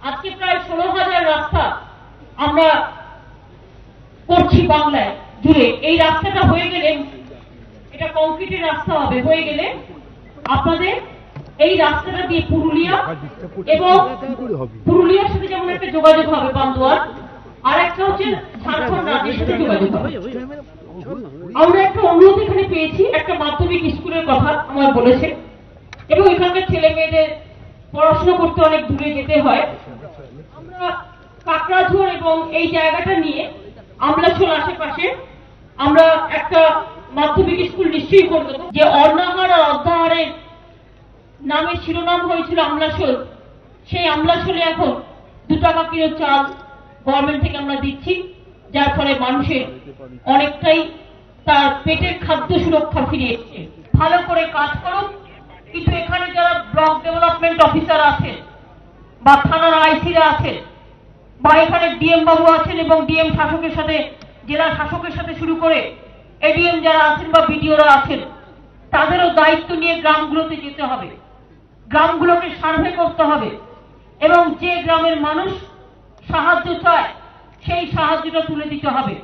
আজকে প্রায় 16,000 রাস্তা আমরা করছি বাংলায় জুড়ে। এই রাস্তাটা হয়ে গেলে, এটা কংক্রিটের রাস্তা হবে, হয়ে গেলে আপনাদের এই রাস্তাটা দিয়ে পুরুলিয়া এবং পুরুলিয়ার সাথে যেমন একটা যোগাযোগ হবে পান্ডুয়ার, আর একটা হচ্ছে ঝাড়খণ্ড রাজ্যের সাথে যোগাযোগ হবে। আমরা একটা অনুরোধ এখানে পেয়েছি, একটা মাধ্যমিক স্কুলের কথা আমার বলেছে, এবং এখানকার ছেলে মেয়েদের পড়াশোনা করতে অনেক দূরে যেতে হয়। আমরা কাকড়াঝোড় এবং এই জায়গাটা নিয়ে আমলাছোল আশেপাশে আমরা একটা মাধ্যমিক স্কুল নিশ্চয়ই করব। যে অর্ণাহার আর অর্ধাহারের নামে শিরোনাম হয়েছিল আমলাছোল, সেই আমলাছোলে এখন 2 টাকা কিলো চাল গভর্নমেন্ট থেকে আমরা দিচ্ছি, যার ফলে মানুষের অনেকটাই তার পেটের খাদ্য সুরক্ষা ফিরে এসছে। ভালো করে কাজ করুন, কিন্তু এখানে যারা ব্লক ডেভেলপমেন্ট অফিসার আছেন বা থানার আইসিরা আছেন বা এখানে ডিএম বাবু আছেন এবং ডিএম শাসকের সাথে, জেলা শাসকের সাথে শুরু করে এডিএম যারা আছেন বা বিডিওরা আছেন, তাদেরও দায়িত্ব নিয়ে গ্রামগুলোতে যেতে হবে, গ্রামগুলোকে সার্ভে করতে হবে, এবং যে গ্রামের মানুষ সাহায্য চায় সেই সাহায্যটা তুলে দিতে হবে।